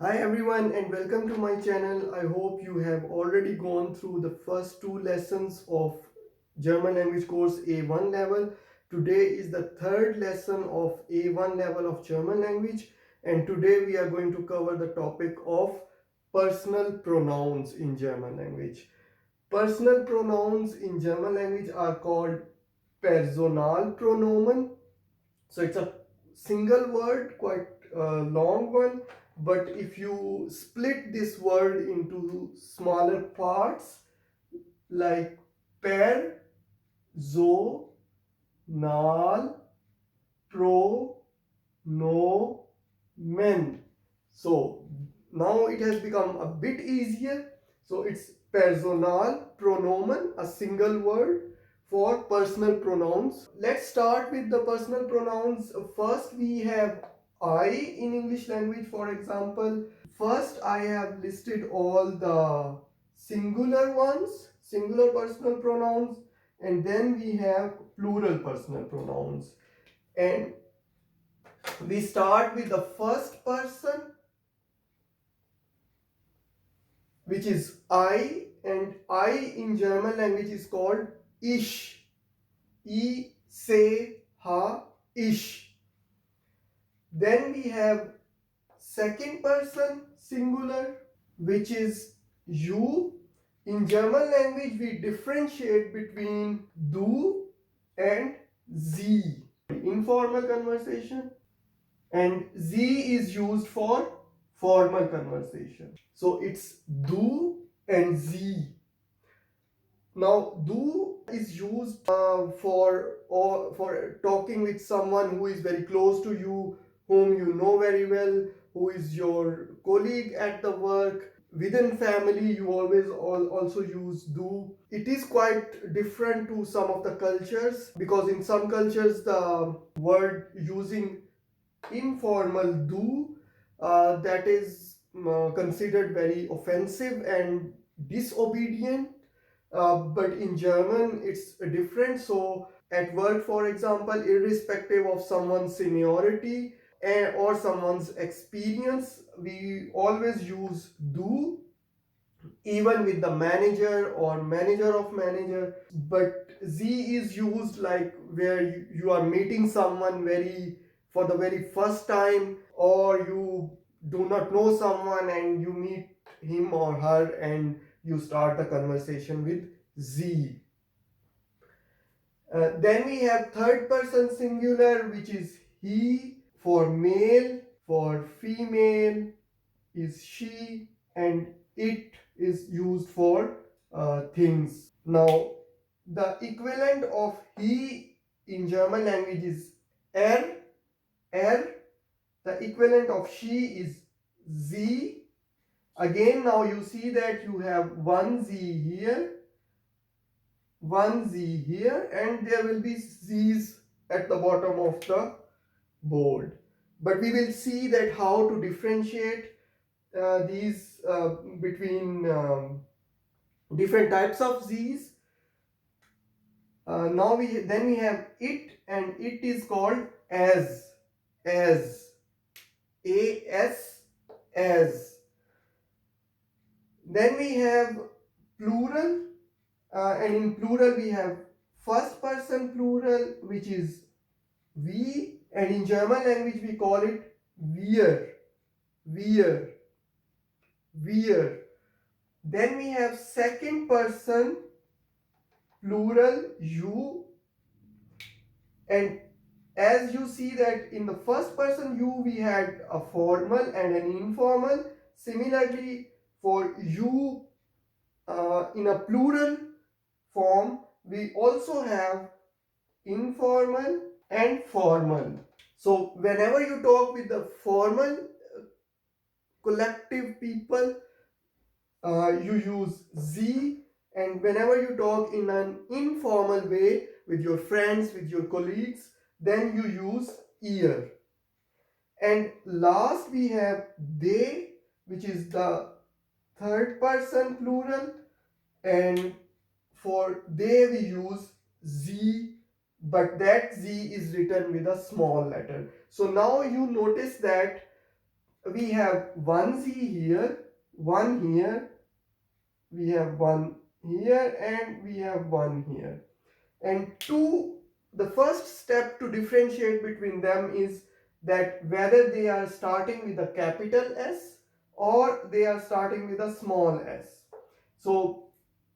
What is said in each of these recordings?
Hi everyone and welcome to my channel. I hope you have already gone through the first two lessons of German language course A1 level. Today is the third lesson of A1 level of German language, and today we are going to cover the topic of personal pronouns in German language. Personal pronouns in German language are called Personalpronomen. So it's a single word, quite a long one, but if you split this word into smaller parts like per, zo, nal, pro, no, men. So now it has become a bit easier. So it's personal pronomen, a single word for personal pronouns. Let's start with the personal pronouns. First we have I in English language, for example. First I have listed all the singular ones, singular personal pronouns, and then we have plural personal pronouns. And we start with the first person, which is I, and I in German language is called ich. I, se, ha, ich. Then we have second person singular, which is you. In German language we differentiate between du and sie. Informal conversation, and Z is used for formal conversation. So it's do and Z. Now do is used for talking with someone who is very close to you, whom you know very well, who is your colleague at the work. Within family you always also use do. It is quite different to some of the cultures, because in some cultures the word using informal do, that is considered very offensive and disobedient, but in German it's different. So at work, for example, irrespective of someone's seniority or someone's experience, we always use do, even with the manager or manager of manager. But Z is used like where you are meeting someone for the very first time, or you do not know someone and you meet him or her and you start the conversation with Z. Then we have third person singular, which is he. For male, for female is she, and it is used for things. Now, the equivalent of he in German language is er, er. The equivalent of she is sie. Again, now you see that you have one z here, one z here, and there will be z's at the bottom of the board. But we will see that how to differentiate these between different types of z's. Now we have it, and it is called as as. As. Then we have plural, and in plural we have first person plural, which is we, and in German language we call it wir. Then we have second person plural you, and as you see that in the first person you we had a formal and an informal. Similarly, for you in a plural form we also have informal and formal. So whenever you talk with the formal collective people, you use Z, and whenever you talk in an informal way with your friends, with your colleagues, then you use ear. And last we have they, which is the third person plural, and for they we use Z, but that Z is written with a small letter. So now you notice that we have one Z here, one here, we have one here, and we have one here. And two, the first step to differentiate between them is that whether they are starting with a capital S or they are starting with a small s. So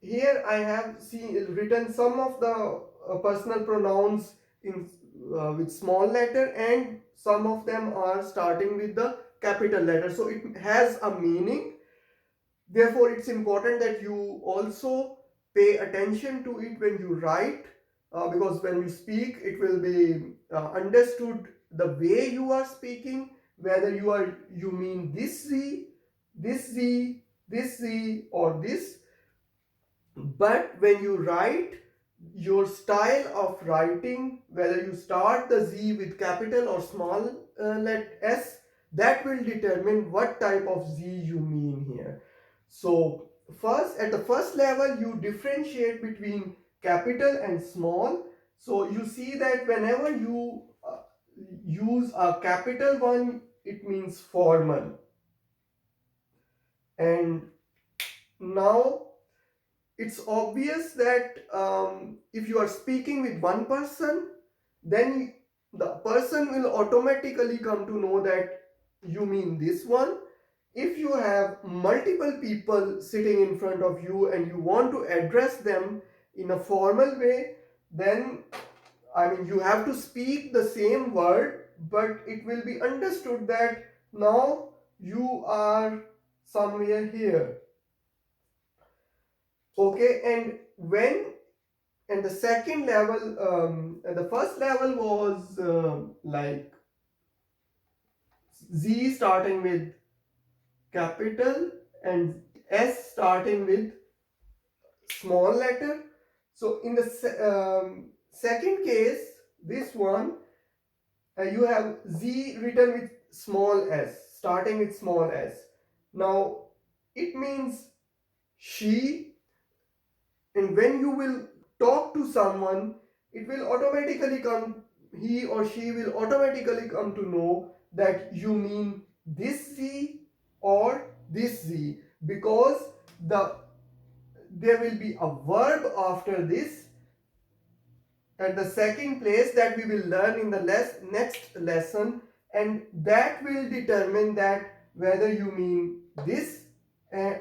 here I have written some of the personal pronouns in with small letter, and some of them are starting with the capital letter. So it has a meaning. Therefore, it's important that you also pay attention to it when you write, because when you speak, it will be understood the way you are speaking, whether you mean this Z, this Z, this Z, or this. But when you write, your style of writing, whether you start the Z with capital or small let s, that will determine what type of Z you mean here. So first, at the first level, you differentiate between capital and small. So you see that whenever you use a capital one, it means formal. And now it's obvious that if you are speaking with one person, then the person will automatically come to know that you mean this one. If you have multiple people sitting in front of you and you want to address them in a formal way, then you have to speak the same word, but it will be understood that now you are somewhere here. Okay, and when and the second level, the first level was like Z starting with capital and S starting with small letter. So in the second case, this one, you have Z written with small s, starting with small s. Now it means she, and when you will talk to someone, it will automatically come, he or she will automatically come to know that you mean this Z or this Z, because the there will be a verb after this at the second place that we will learn in the next lesson, and that will determine that whether you mean this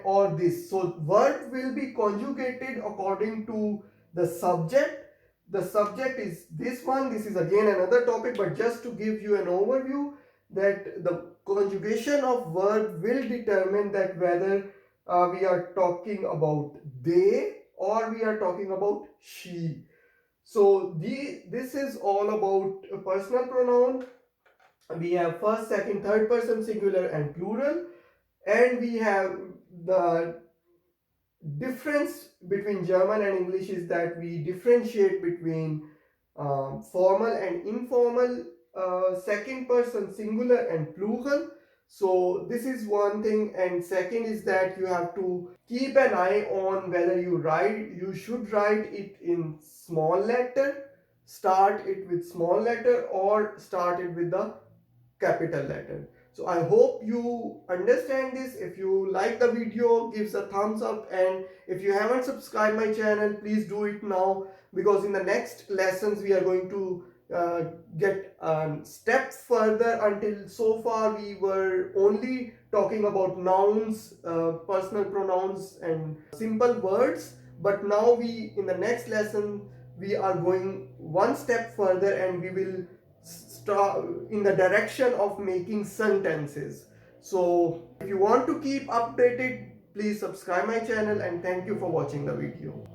or this. So verb will be conjugated according to the subject. The subject is this one. This is again another topic, but just to give you an overview, that the conjugation of verb will determine that whether we are talking about they or we are talking about she. So this is all about a personal pronoun. We have first, second, third person singular and plural, and we have the difference between German and English is that we differentiate between formal and informal, second person singular and plural. So this is one thing, and second is that you have to keep an eye on whether you should write it in small letter, start it with small letter, or start it with the capital letter. So I hope you understand this. If you like the video, give a thumbs up, and if you haven't subscribed my channel, please do it now, because in the next lessons we are going to get a step further. Until so far we were only talking about nouns, personal pronouns and simple words, but now we in the next lesson we are going one step further, and we will start in the direction of making sentences. So if you want to keep updated, please subscribe my channel, and thank you for watching the video.